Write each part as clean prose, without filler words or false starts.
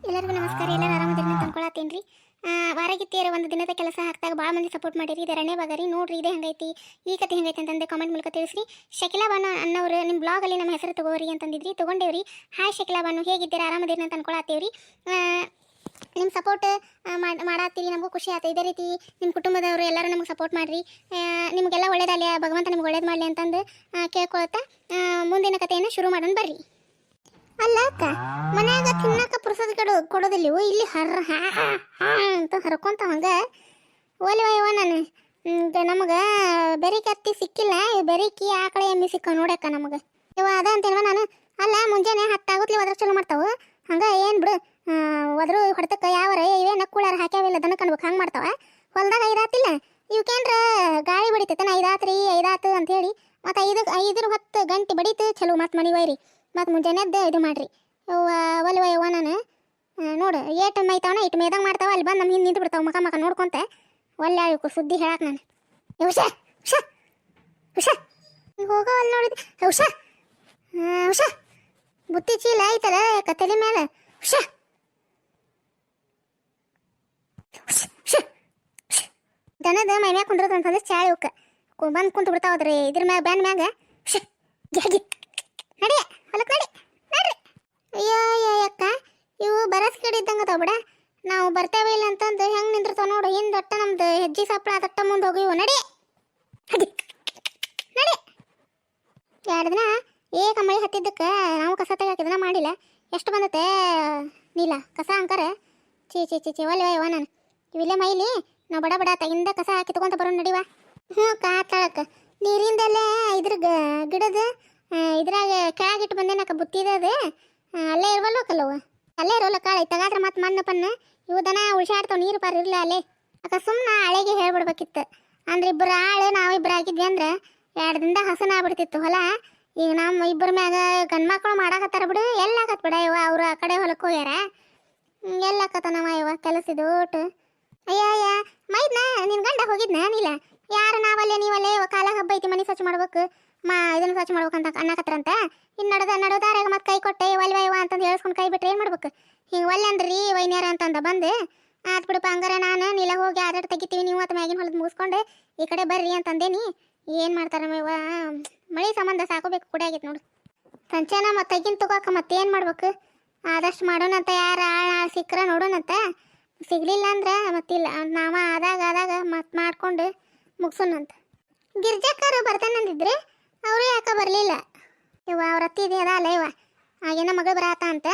ಎಲ್ಲರಿಗೂ ನಮಸ್ಕಾರ. ಎಲ್ಲರೂ ಆರಾಮದಿರಿ ಅಂತ ಅನ್ಕೊಳತ್ತೀನಿ ರೀ. ವಾರಗಿತ್ತಿಯರ ಒಂದು ದಿನದ ಕೆಲಸ ಹಾಕಿದಾಗ ಭಾಳ ಮಂದಿ ಸಪೋರ್ಟ್ ಮಾಡಿರಿ. ಇದು ಎರಡನೇ ಭಾಗ ರೀ. ನೋಡ್ರಿ ಇದೇ ಹಂಗೈತಿ, ಈ ಕತೆ ಹೆಂಗೈತಿ ಅಂತಂದೆ ಕಾಮೆಂಟ್ ಮೂಲಕ ತಿಳಿಸ್ರಿ. ಶಕಿಲಾ ಬಾನು ಅನ್ನೋರು ನಿಮ್ಮ ಬ್ಲಾಗಲ್ಲಿ ನಮ್ಮ ಹೆಸರು ತಗೋರಿ ಅಂತಂದಿದ್ರಿ, ತೊಗೊಂಡೇವ್ರಿ. ಹಾಯ್ ಶಕಿಲಾ ಬಾನು, ಹೇಗಿದ್ದೀರಾ? ಆರಾಮದಿರಿ ಅಂತ ಅನ್ಕೊಳತ್ತೀವ್ರಿ. ನಿಮ್ಮ ಸಪೋರ್ಟ್ ಮಾಡತ್ತೀರಿ, ನಮಗೂ ಖುಷಿ ಆಯ್ತು. ಇದೇ ರೀತಿ ನಿಮ್ಮ ಕುಟುಂಬದವರು ಎಲ್ಲರೂ ನಮಗೆ ಸಪೋರ್ಟ್ ಮಾಡಿರಿ. ನಿಮಗೆಲ್ಲ ಒಳ್ಳೇದಾಗಲಿ, ಭಗವಂತ ನಿಮ್ಗೆ ಒಳ್ಳೇದು ಮಾಡಲಿ ಅಂತಂದು ಕೇಳ್ಕೊಳ್ತಾ ಮುಂದಿನ ಕಥೆಯನ್ನು ಶುರು ಮಾಡೋಣ ಬರ್ರಿ. ಅಲ್ಲ ಅಕ್ಕ, ಮನ್ಯಾಗ ತಿನ್ನಕ ಪುರ್ಸದ ಕೊಡೋದಿಲ್ಲವು, ಇಲ್ಲಿ ಅಂತ ಹರ್ಕೊಂತ ಹಂಗ ಒಲಿ ವಯ್ಯವ. ನಾನು ನಮಗೆ ಬೆರಿಕೆ ಹತ್ತಿ ಸಿಕ್ಕಿಲ್ಲ, ಬೆರಿಕಿ ಆಕಳೆ ಎಮ್ಮಿ ಸಿಕ್ಕ ನೋಡಕ್ಕ ನಮಗೆ ಇವ ಅದ ಅಂತೇನ್ವ ನಾನು. ಅಲ್ಲ ಮುಂಜಾನೆ 10 ಆಗುತ್ತಲಿ ಒದ್ರ ಚಲೋ ಮಾಡ್ತಾವ ಹಂಗ ಏನು ಬಿಡು. ಒದ್ರು ಹೊಡ್ತಕ್ಕ ಯಾವರ ಇವೇ ನಕ್ಕುಳಾರ ಹಾಕ್ಯಾವಿಲ್ಲ ದನ ಕಣ್ಬೇಕು ಹಂಗೆ ಮಾಡ್ತಾವ. ಹೊಲ್ದಾಗ 5 ಆತಿಲ್ಲ, ಇವಕ್ಕೇನ್ರ ಗಾಳಿ ಬಡಿತೈತೆ 5 ಆತ್ರಿ 5 ಆತು ಅಂತೇಳಿ ಮತ್ತು 5 ಗಂಟೆ ಬಡೀತು ಚಲೋ ಮತ್ತು ಮನೆಗೆ ಒಯ್ರಿ. ಮತ್ತು ಮುಂಜಾನೆದ್ದು ಇದು ಮಾಡಿರಿ ಒಲಿ ವಯ್ಯವ. ನಾನು ನೋಡು ಏಟು ಮೈತಾವನ ಇಟ್ಟು ಮೇದಾಗ ಮಾಡ್ತಾವ, ಅಲ್ಲಿ ಬಂದು ನಮ್ಮ ಹಿಂದೆ ನಿಂತು ಬಿಡ್ತಾವೆ ಮಕ ನೋಡ್ಕೊಂತ. ಒಳ್ಳೆ ಸುದ್ದಿ ಹೇಳಕ್ಕೆ ನಾನು ಹುಷಾ ಹುಷಾ ಹುಷಾ ಹೋಗೋ ಅಲ್ಲಿ ನೋಡಿದ್ವಿ ಹುಷಾ ಹುಷಾ ಬುತ್ತಿ ಚೀಲ ಆಯ್ತಲ್ಲ ಕತ್ತಲಿ ಮೇಲೆ ಹುಷಾ ದನದ ಮೈ ಮ್ಯಾಗ ಕುಂಡ್ರದು ಅಂತಂದ್ರೆ ಚಾಳಿ ಉಕ್ಕ ಬಂದು ಕುಂತು ಬಿಡ್ತಾವದ್ರಿ ಇದ್ರ ಮ್ಯಾಗ ಬ್ಯಾನ್ ಮ್ಯಾಗ ನಡಿ ಹೊಲಕ್ಕೆ ನಡ್ರಿ. ಅಯ್ಯೋ ಅಕ್ಕ, ಇವು ಬರಸ್ ಕಡೆ ಇದ್ದಂಗೆ ಅದಾವ ಬಿಡ. ನಾವು ಬರ್ತೇವೆ ಇಲ್ಲ ಅಂತಂದು ಹೆಂಗೆ ನಿಂದಿರ್ತಾವ ನೋಡು. ಹಿಂದೆ ಅಟ್ಟ ನಮ್ದು ಹೆಜ್ಜೆ ಸಪ್ಪಳ ಅದಟ್ಟ ಮುಂದೆ ಹೋಗಿವು. ನಡಿ ನಡಿ. 2 ದಿನ ಮಳೆ ಹತ್ತಿದ್ದಕ್ಕೆ ನಾವು ಕಸ ತೆಗಾಕಿದನ ಮಾಡಿಲ್ಲ. ಎಷ್ಟು ಬಂದತೆ ನೀಲ ಕಸ ಅಂಕರ ಚೀ ಒಲ್ಲೆ ವಯ್ಯವ. ನಾನು ಇವಿಲ್ಲೇ ಮೈಲಿ ನಾವು ಬಡ ತೆಗಿಂದ ಕಸ ಹಾಕಿ ತಗೊಂತ ಬರೋಣ ನಡಿವ. ಹ್ಞೂ ಕಾತಾಳಕ್ಕ ನೀರಿಂದಲ್ಲೇ ಇದ್ರ ಗಿಡದ ಇದ್ರಾಗ ಕೆಳಗಿಟ್ಟು ಬಂದೇನಕ್ಕ ಬುತ್ತಿದದು. ಅಲ್ಲೇ ಇರುವಲ್ಲ ಕಲ್ಲವು, ಅಲ್ಲೇ ಇರೋಲ್ಲ ಕಾಳು ತಗಾದ್ರೆ ಮತ್ತು ಮಣ್ಣು ಪಣ್ಣ ಇವು ದನ ಉಳ್ಸಾಡ್ತಾವ. ನೀರು ಪಾರು ಇರಲ್ಲ ಅಲ್ಲೇ ಅಕ್ಕ. ಸುಮ್ಮನೆ ಹಳೆಗೆ ಹೇಳ್ಬಿಡ್ಬೇಕಿತ್ತು ಅಂದ್ರೆ ಇಬ್ಬರು ಆಳು ನಾವು ಇಬ್ಬರು ಆಗಿದ್ವಿ ಅಂದ್ರೆ 2 ದಿನದಾಗ ಹಸನ ಆಗ್ಬಿಡ್ತಿತ್ತು ಹೊಲ. ಈಗ ನಮ್ಮ ಇಬ್ಬರ ಮ್ಯಾಗ ಗಂಡ್ಮಕ್ಳು ಮಾಡಾಕತ್ತಾರ ಬಿಡು. ಎಲ್ಲಾಕತ್ ಬಿಡ ಇವ, ಅವ್ರು ಆ ಕಡೆ ಹೊಲಕ್ಕೆ ಹೋಗ್ಯಾರ. ಎಲ್ಲಾಕತ್ತನವ ಇವ ಕೆಲಸದ ಓಟು. ಅಯ್ಯ ಮೈದ್ನ ನಿನ್ ಗಂಡ ಹೋಗಿದ್ನ ನೀಲ? ಯಾರು ನಾವಲ್ಲೇ ನೀವಲ್ಲೇ ಇವ ಕಾಲ ಹಬ್ಬ ಐತಿ ಮನೆ ಸ್ವಚ್ಛ ಮಾಡ್ಬೇಕು ಇದನ್ನು ಸ್ವಚ್ಛ ಮಾಡ್ಬೇಕಂತ ಅನ್ನಕತ್ತಾರಂತ. ಇನ್ನು ನಡದಾರ್ಯಾಗ ಮತ್ತೆ ಕೈ ಕೊಟ್ಟೆ ಒಲ್ವ ಇವ ಅಂತಂದು ಹೇಳ್ಸ್ಕೊಂಡು ಕೈ ಬಿಟ್ರೆ ಏನು ಮಾಡ್ಬೇಕು? ಹಿಂಗೆ ಒಲ್ಲೆ ಅಂದ್ರಿ ವೈನ್ಯಾರ ಅಂತಂದ ಬಂದು ಆತ್ ಬಿಡಪ್ಪ ಹಂಗಾರೆ ನಾನು ನೀಲ ಹೋಗಿ ಆದಾಟ ತೆಗಿತೀವಿ, ನೀವು ಮತ್ತು ಮ್ಯಾಗಿನ ಹೊಲದ ಮುಗಿಸ್ಕೊಂಡು ಈ ಕಡೆ ಬರ್ರಿ ಅಂತಂದೇನಿ. ಏನು ಮಾಡ್ತಾರ ಇವ ಮಳೆ ಸಂಬಂಧ ಸಾಕೋಬೇಕು ಕೂಡ ಆಗೈತೆ ನೋಡು. ಸಂಚೆನ ಮತ್ತು ತೆಗಿನ್ ತಗೋಕ ಮತ್ತೇನು ಮಾಡ್ಬೇಕು? ಆದಷ್ಟು ಮಾಡೋಣಂತ. ಯಾರು ಆಳು ಸಿಕ್ಕರ ನೋಡೋಣಂತ. ಸಿಗ್ಲಿಲ್ಲ ಅಂದ್ರೆ ಮತ್ತಿಲ್ಲ ನಾವ ಆದಾಗ ಮತ್ತೆ ಮಾಡ್ಕೊಂಡು ಮುಗಿಸೋಣಂತ. ಗಿರ್ಜಕ್ಕರು ಬರ್ತಾನಂದಿದ್ರೆ ಅವರು ಯಾಕೆ ಬರಲಿಲ್ಲ ಇವ? ಅವ್ರ ಅತ್ತಿ ಇದೆ ಅದ ಅಲ್ಲ ಇವ, ಹಾಗೇನ ಮಗಳು ಬರಾತ ಅಂತ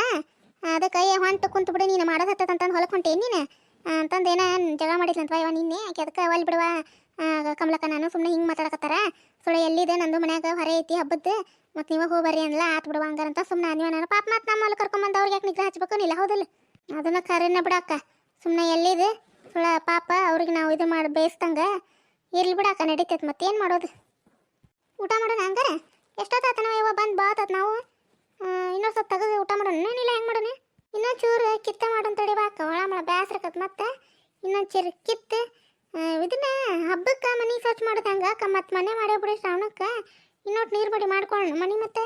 ಅದಕ್ಕೆ ಹೊಂಟು ಕುಂತು ಬಿಡು ನೀನು ಮಾಡೋದು ಹತ್ತಂತಂದು ಹೊಲಕ್ಕೆ ಹೊಂಟೆ ನೀನು ಅಂತಂದೇನ ಜಗ ಮಾಡಿದ್ಲಂತವ ಇವ ನಿನ್ನೆ. ಆಕೆ ಅದಕ್ಕೆ ಒಲ್ ಬಿಡುವ ಕಮಲಕ್ಕ ನಾನು ಸುಮ್ಮನೆ ಹಿಂಗೆ ಮಾತಾಡಕತ್ತಾರ. ಸುಳ್ಳು ಎಲ್ಲಿದೆ ನಂದು ಮನ್ಯಾಗ ಹೊರ ಐತಿ ಹಬ್ಬದ್ದು ಮತ್ತು ನೀವು ಹೋಗಿ ಬರ್ರಿ ಅನ್ಲ ಆತ್ ಬಿಡುವ ಹಂಗಾರಂತ ಸುಮ್ಮನೆ ಅಂದಿವ. ನಾನು ಪಾಪ ಮತ್ತು ನಮ್ಮ ಹೊಲ ಕರ್ಕೊಂಬಂದು ಅವ್ರಿಗೆ ಯಾಕೆ ನಿಗ್ರಹ ಹಚ್ಬೇಕು ನೀಲ್ಲ ಹೌದಲ್ಲ? ಅದನ್ನ ಕರೆನ ಬಿಡಕ್ಕ. ಸುಮ್ಮನೆ ಎಲ್ಲಿದೆ ಸುಳ್ಳ ಪಾಪ ಅವ್ರಿಗೆ ನಾವು ಇದು ಮಾಡಿ ಬೇಯಿಸ್ದಂಗೆ ಇರ್ಲಿ ಬಿಡಕ್ಕ, ನಡೀತೈತೆ ಮತ್ತೇನು ಮಾಡೋದು. ಊಟ ಮಾಡೋಣ ಹಂಗಾರೆ. ಎಷ್ಟೊತ್ತಾತನವ ಇವ ಬಂದು ಬಾತತ್ ನಾವು ಇನ್ನೊಂದು ಸ್ವಲ್ಪ ತೆಗೆದು ಊಟ ಮಾಡೋಣ ಏನಿಲ್ಲ? ಹೆಂಗೆ ಮಾಡೋಣ? ಇನ್ನೊಂದು ಚೂರು ಕಿತ್ತ ಮಾಡೋಣ ತಡಿವಾಕ. ಒಳ ಬೇಸ್ರಕತ್ ಮತ್ತೆ ಇನ್ನೊಂದು ಚೂರು ಕಿತ್ತು ಇದನ್ನ ಹಬ್ಬಕ್ಕೆ ಮನೆ ಸ್ವಚ್ಛ ಮಾಡೋದು ಹಂಗೆ ಮತ್ತು ಮನೆ ಮಾಡೇ ಬಿಡಿ ಶ್ರಾವಣಕ್ಕೆ. ಇನ್ನೊಟ್ಟು ನೀರು ಮಡಿ ಮಾಡ್ಕೊಂಡು ಮನೆ ಮತ್ತೆ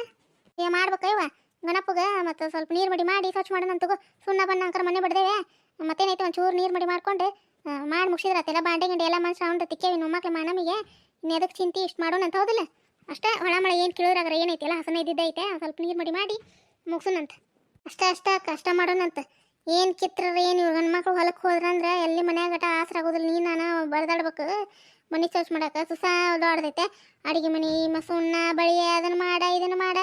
ಮಾಡ್ಬೇಕ ಇವ ಗಣಪಗೆ ಮತ್ತು ಸ್ವಲ್ಪ ನೀರು ಮಡಿ ಮಾಡಿ ಸ್ವಚ್ಛ ಮಾಡೋಣ ತಗೋ. ಸುಣ್ಣ ಬಣ್ಣ ಅಂಕರ ಮನೆ ಬಡ್ದೇವೆ ಮತ್ತೇನೈತೆ ಒಂದು ಚೂರು ನೀರು ಮಡಿ ಮಾಡ್ಕೊಂಡು ಮಾಡಿ ಮುಗಿಸಿದ್ರತ್ತೆಲ್ಲ ಬಾಂಡೆ ಗಿಂಡೆ ಎಲ್ಲ ಮಾಡಿ ಶ್ರಾವಣ ತಿಕ್ಕೇವಿ ನಮ್ಮ ಮಕ್ಳು ನಮಗೆ. ಇನ್ನು ಎದಕ್ಕೆ ಚಿಂತೆ ಇಷ್ಟು ಮಾಡೋಣ ಅಂತ ಹೌದಿಲ್ಲ? ಅಷ್ಟೇ ಹೊಳ ಮಳೆ ಏನು ಕೇಳಿದ್ರಾಗ್ರೆ ಏನೈತಿ ಎಲ್ಲ ಹಸನ ಇದ್ದಿದ್ದೈತೆ ಸ್ವಲ್ಪ ನೀರು ಮಡಿ ಮಾಡಿ ಮುಗಿಸೋಣಂತ. ಅಷ್ಟೇ ಕಷ್ಟ ಮಾಡೋಣಂತ. ಏನು ಕಿತ್ರ ಏನು ಇವ್ರು ಗಂಡು ಮಕ್ಳು ಹೊಲಕ್ಕೆ ಹೋದ್ರಂದ್ರೆ ಎಲ್ಲಿ ಮನ್ಯಾಗಟ ಆಸರ ಆಗೋದಿಲ್ಲ. ನೀನು ನಾನು ಬಡ್ದಾಡ್ಬೇಕು ಮನೆ ಸ್ವಚ್ಛ ಮಾಡಕ್ಕೆ. ಸುಸ ದೊಡ್ಡದೈತೆ ಅಡುಗೆ ಮನೆ ಸುಣ್ಣ ಬಳಿ ಅದನ್ನು ಇದನ್ನು ಮಾಡ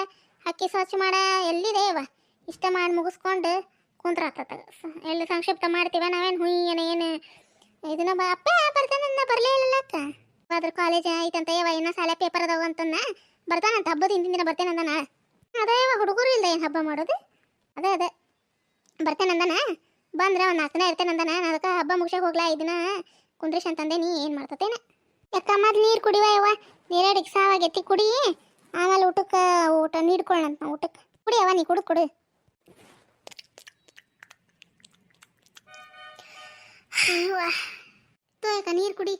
ಅಕ್ಕಿ ಸ್ವಚ್ಛ ಮಾಡ ಎಲ್ಲಿದೆ ಇವ? ಇಷ್ಟ ಮಾಡಿ ಮುಗಿಸ್ಕೊಂಡು ಕುಂತ್ರ ಆಗ್ತದ. ಎಲ್ಲಿ ಸಂಕ್ಷಿಪ್ತ ಮಾಡ್ತೀವ ನಾವೇನು ಏನು ಇದನ್ನ ಅಪ್ಪ ಬರ್ತಾನಂದ ಬರಲೇ ಇಲ್ಲ ಅಕ್ಕ. ಅದ್ರ ಕಾಲೇಜ್ ಐತಂತ ಇವ ಇನ್ನೂ ಶಾಲೆ ಪೇಪರ್ ಅದಾವ ಅಂತಂದ ಬರ್ತಾನಂತ. ಹಬ್ಬದ ಹಿಂದಿನ ದಿನ ಬರ್ತೇನಂದನ. ಅದೇ ಇವ ಹುಡುಗರು ಇಲ್ಲ ಏನು ಹಬ್ಬ ಮಾಡೋದು? ಅದೇ ಬರ್ತೇನಂದನ. ಬಂದ್ರೆ ಒಂದು 4 ದಿನ ಇರ್ತೇನಂದನ. ಅದಕ್ಕೆ ಹಬ್ಬ ಮುಗಿಸೋಕೆ ಹೋಗ್ಲಾ 5 ದಿನ ಕುಂದ್ರಿಸಿ ಅಂತಂದೆ. ನೀ ಏನು ಮಾಡ್ತತೇನೆ ಯಾಕ? ಮೊದ್ಲು ನೀರು ಕುಡಿವ ಇವ, ನೀರಡಿಗೆ ಸಾವಾಗೆತ್ತಿ ಕುಡಿ, ಆಮೇಲೆ ಊಟ ನೀಡ್ಕೊಳ್ಳಂತ. ಊಟಕ್ಕೆ ಕುಡಿಯವ ನೀ ಕುಡು. ತೋಯಕ ನೀರು ಕುಡಿ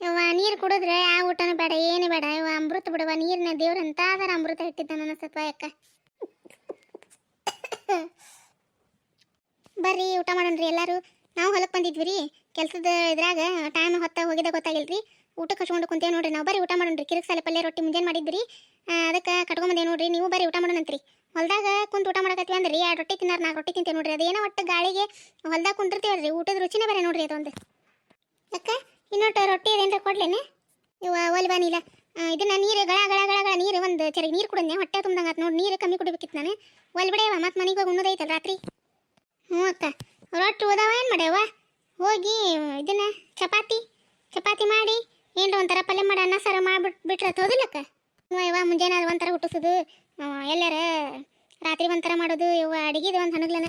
ಯವ್ವ. ನೀರು ಕುಡಿದ್ರೆ ಆ ಊಟನೂ ಬೇಡ ಏನು ಬೇಡ ಇವ. ಅಮೃತ ಬಿಡುವ ನೀರಿನ ದೇವ್ರಂತ ಅದರ ಅಮೃತ ಇಟ್ಟಿದ್ದ ನನ್ನ ಸತ್ವ ಯಾಕ. ಬರ್ರಿ ಊಟ ಮಾಡೋಣ್ರಿ ಎಲ್ಲರೂ. ನಾವು ಹೊಲಕ್ಕೆ ಬಂದಿದ್ವಿ ರೀ, ಕೆಲಸದ ಇದ್ರಾಗ ಟೈಮ್ ಹೊತ್ತ ಹೋಗಿದ ಗೊತ್ತಾಗಿಲ್ರಿ. ಊಟಕ್ಕೆ ಹಚ್ಕೊಂಡು ಕುಂತೇವೆ ನೋಡ್ರಿ. ನಾವು ಬರ್ರಿ ಊಟ ಮಾಡೋಣ್ರಿ. ಕಿರಿಕ್ ಸಾಲೆ ಪಲ್ಯ ರೊಟ್ಟಿ ಮುಂಜಾನೆ ಮಾಡಿದ್ರಿ, ಅದಕ್ಕೆ ಕಟ್ಕೊಂಬಂದೇವೆ ನೋಡ್ರಿ. ನೀವು ಬರ್ರಿ ಊಟ ಮಾಡೋಣಂತ್ರಿ. ಹೊಲ್ದಾಗ ಕುಂತು ಊಟ ಮಾಡಕತ್ತೀವಿ ಅಂದ್ರಿ 2 ರೊಟ್ಟಿ ತಿನ್ನಾರ 4 ರೊಟ್ಟಿ ತಿಂತೇವೆ ನೋಡ್ರಿ. ಅದೇನೋ ಒಟ್ಟು ಗಾಳಿಗೆ ಹೊಲ್ದಾಗ ಕುಂತಿರ್ತೀವಲ್ರಿ, ಊಟದ ರುಚಿನೇ ಬೇರೆ ನೋಡ್ರಿ ಅದೊಂದು. ಅಕ್ಕ ಇನ್ನೊಟ್ಟು ರೊಟ್ಟಿ ಅದೇನ್ರ ಕೊಡ್ಲೇನೆ? ಇವ ಒಲ್ವಾನಿಲ್ಲ. ಇದನ್ನ ನೀರು ಗಳ ಗಳ ಗಳ ಗಳ ನೀರು ಒಂದು ಚರಿಗೆ ನೀರು ಕುಡಿದ್ನೆ, ಹೊಟ್ಟೆ ತುಂಬ್ದಂಗೆ ಆತು ನೋಡಿ. ನೀರು ಕಮ್ಮಿ ಕುಡಿಬೇಕಿತ್ತು ನಾನು. ಒಲ್ಬಿಡೆಯವ ಮತ್ತೆ ಮನೆಗೆ ಹೋಗಿ ಉಣ್ಣೋದೈತಲ್ಲ ರಾತ್ರಿ. ಹ್ಞೂ ಅಕ್ಕ, ರೊಟ್ಟಿ ಉದಾವ ಏನು ಮಾಡ್ಯಾವ? ಹೋಗಿ ಇದನ್ನ ಚಪಾತಿ ಮಾಡಿ ಏನರ ಒಂಥರ ಪಲ್ಯ ಮಾಡಿ ಅನ್ನ ಸಾರು ಮಾಡಿಬಿಟ್ರೆ ತೋದಿಲ್ಲಕ್ಕ. ಹ್ಞೂ ಇವ ಮುಂಜಾನೆ ಅದು ಒಂಥರ ಹುಟ್ಟಿಸೋದು, ಎಲ್ಲಾರ ರಾತ್ರಿ ಒಂಥರ ಮಾಡೋದು, ಇವ ಅಡಿಗೆದು ಒಂದು ಹಣಗ್ಲನ.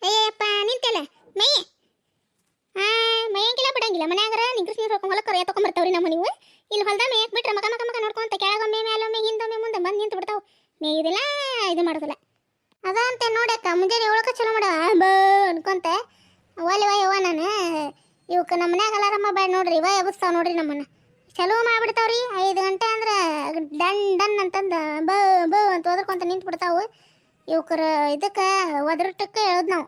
ಅಯ್ಯಪ್ಪ ನಿಂತೆಲ್ಲ ಮೈ ಮೈಯಂಗಿಲ್ಲ ಬಿಡಂಗಿಲ್ಲ. ಮನ್ಯಾಗರ ನಿಗ್ರಿಸಿ ನೀರು ಹೊಳ್ಕೊಂಡು ಹೊಲಕ್ಕೆ ತೊಗೊಂಬರ್ತಾವ್ರಿ ನಮ್ಮ ನೀವು. ಇಲ್ಲಿ ಹೊಲ್ದ ಮೇಯಕ್ಕೆ ಬಿಟ್ರೆ ಮಕ ಮಕ ಮಕ ನೋಡ್ಕೊಂತ ಕೆಳಗೊಮ್ಮೆ ಮೇಲೊಮ್ಮೆ ಹಿಂದೊಮ್ಮೆ ಮುಂದೆ ಬಂದು ನಿಂತು ಬಿಡ್ತಾವೆ. ಮೇಯುದಿಲ್ಲ ಇದು ಮಾಡೋದಿಲ್ಲ. ಅದಂತೆ ನೋಡಕ್ಕ ಮುಂಜಾನೆ ಏಳಕ್ಕೆ ಚಲೋ ಮಾಡವ ಬ ಅನ್ಕೊಂತ ಒಲೆ ಯವ್ವ ನಾನು. ಇವಕ್ಕೆ ನಮ್ಮ ಮನ್ಯಾಗ ಅಲಾರಮ್ಮ ಬೇಡ ನೋಡ್ರಿ, ಇವ ಎಬ್ಬಿಸ್ತಾವ ನೋಡ್ರಿ ನಮ್ಮನ್ನು. ಚಲೋ ಮಾಡಿಬಿಡ್ತಾವ್ರಿ. 5 ಗಂಟೆ ಅಂದ್ರೆ ಡನ್ ಅಂತಂದು ಬ ಅಂತ ಓದ್ಕೊಂತ ನಿಂತು ಬಿಡ್ತಾವು. ಇವಕ್ಕರ ಇದಕ್ಕೆ ಒದರಟ್ಟಕ್ಕೆ ಹೇಳೋದು ನಾವು.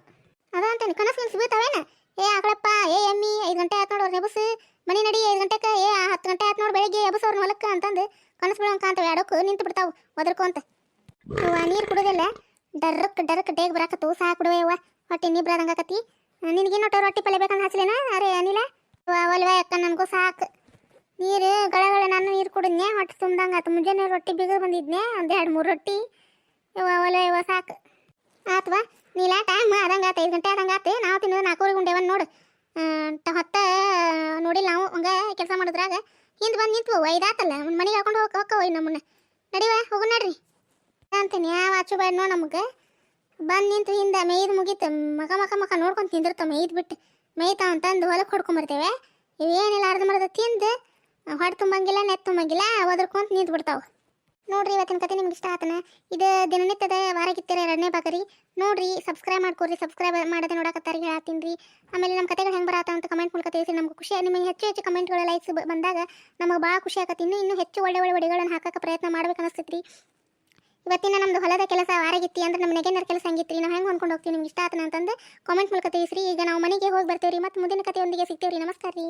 ಅದಂತೇನೆ ಕನಸು ಬೀಳ್ತಾವೇನ? ಏ ಆಕಳಪ್ಪ, ಏ ಎಮ್ಮಿ 5 ಗಂಟೆ ಆಯ್ತು ನೋಡ್ರಿ ಎಬ್ಬಿಸು, ಮನೆ ನಡಿ 5 ಗಂಟೆಗೆ, 10 ಗಂಟೆ ಆಯ್ತು ನೋಡಿ ಬೆಳಿಗ್ಗೆ ಎಬ್ಬಿಸೋರ್ನ ಹೊಲಕ್ಕೆ ಅಂತಂದು ಕನಸು ಬೀಳೋಂಕ ಅಂತ ಎಡಕ್ಕೂ ನಿಂತು ಬಿಡ್ತಾವು ಒದರ್ಕೊಂತ. ನೀರು ಕುಡೋದಿಲ್ಲ, ಡರ್ಕ್ ಡೇಗ್ ಬರಾಕತ್ತು. ಸಾಕು ಬಿಡುವ ಹೊಟ್ಟೆ ನಿಬ್ರಾದಂಗಾಕತಿ. ನಿನಗೇನೊಟ್ಟು ರೊಟ್ಟಿ ಪಲ್ಯ ಬೇಕಂತ ಹಚ್ಚಲೇನ? ಅರೆ ಅನಿಲ ಒಲ್ವ ಅಕ್ಕ, ನನಗೂ ಸಾಕು ನೀರು ಗಳಗಳ. ನಾನು ನೀರು ಕುಡಿದ್ನೆ, ಹೊಟ್ಟೆ ತುಂಬ್ದಂಗೆ ಆತು. ಮುಂಜಾನೆ ರೊಟ್ಟಿ ಬಿಗ ಬಂದಿದ್ನೆ, ಒಂದು 2-3 ರೊಟ್ಟಿ. ಒಲ್ವ ಸಾಕು ಆತ್ವಾ. ನೀಲ ಟೈಮ್ ಆದಂಗೆ ಆತು, 5 ಗಂಟೆ ಆದಂಗೆ ಆತು. ನಾವು ತಿನ್ನೋದು 4 ಉಂಡೆವನ್ ನೋಡು. ಹೊತ್ತ ನೋಡಿಲ್ಲ ನಾವು ಹಂಗೆ ಕೆಲಸ ಮಾಡಿದ್ರಾಗ ಹಿಂದೆ ಬಂದು ನಿಂತು 5 ಆತಲ್ಲ. ಮನೆಗೆ ಹಾಕೊಂಡು ಹೋಗ್ಕವ ನಮ್ಮನ್ನ. ನಡಿವ ಹೋಗು ನಡ್ರಿ ಅಂತೀನಿ. ಯಾವ ಆಚು ಬೇಡ ನೋಡಿ ನಮಗೆ. ಬಂದು ನಿಂತು ಹಿಂದೆ ಮೇಯ್ದು ಮುಗೀತು. ಮಕ ನೋಡ್ಕೊಂಡು ತಿಂದಿರ್ತಾವೆ. ಮೇಯ್ದು ಬಿಟ್ಟು ಮೇಯ್ತಾವ ಅಂತಂದು ಹೊಲಕ್ಕೆ ಹೊಡ್ಕೊಂಬರ್ತೇವೆ. ಇವೇನಿಲ್ಲ ಅರ್ಧ ಮರ್ದ ತಿಂದು ಹೊಟ್ಟೆ ತುಂಬಂಗಿಲ್ಲ, ನೆತ್ತು ತುಂಬಂಗಿಲ್ಲ, ಒದರ್ಕೊಂತ ನಿಂತು ಬಿಡ್ತಾವೆ ನೋಡ್ರಿ. ಇವತ್ತಿನ ಕತೆ ನಿಮ್ಗೆ ಇಷ್ಟ ಆತನ? ಇದು ದಿನನಿತ್ಯದ ವಾರಗಿತ್ತೀರ 2ನೇ ಭಾಗ ರೀ. ನೋಡ್ರಿ, ಸಬ್ಸ್ಕ್ರೈಬ್ ಮಾಡ್ಕೊಡ್ರಿ. ಸಬ್ಸ್ಕ್ರೈಬ್ ಮಾಡದೆ ನೋಡಕತ್ತಾರಿ ಹೇಳತ್ತೀನಿ ರೀ. ಆಮೇಲೆ ನಮ್ಮ ಕತೆಗಳು ಹೆಂಗೆ ಬರತ್ತ ಅಂತ ಕಮೆಂಟ್ ಮೂಲಕ ತಿಳಿಸಿ. ನಮ್ಗೆ ಖುಷಿ, ನಿಮಗೆ ಹೆಚ್ಚು ಕಮೆಂಟ್ಗಳು ಲೈಕ್ಸ್ ಬಂದಾಗ ನಮಗೆ ಭಾಳ ಖುಷಿ ಆಗತ್ತೆ. ಇನ್ನೂ ಹೆಚ್ಚು ಒಳ್ಳೆ ವಿಡಿಯೋಗಳನ್ನು ಹಾಕಕ್ಕೆ ಪ್ರಯತ್ನ ಮಾಡ್ಬೇಕು ಅನಿಸ್ತೈತಿ ರೀ. ಇವತ್ತಿನ ನಮ್ದು ಹೊಲದ ಕೆಲಸ ವಾರಗಿತ್ತಿ ಅಂದ್ರೆ ನಮ್ಮ ನೆಗೆನರ್ ಕೆಲಸ ಹಂಗಿತ್ರಿ. ನಾವು ಹೆಂಗೆ ಹೊಂದ್ಕೊಂಡು ಹೋಗ್ತೀವಿ ನಿಮ್ಗೆ ಇಷ್ಟ ಆತನ ಅಂತಂದು ಕಾಮೆಂಟ್ ಮೂಲಕ ತಿಳಿಸ್ರಿ. ಈಗ ನಾವು ಮನೆಗೆ ಹೋಗಿ ಬರ್ತೇವೆ ರೀ. ಮತ್ತು ಮುಂದಿನ ಕತೆಯೊಂದಿಗೆ ಸಿಗ್ತೇವೆ ರೀ. ನಮಸ್ಕಾರ ರೀ.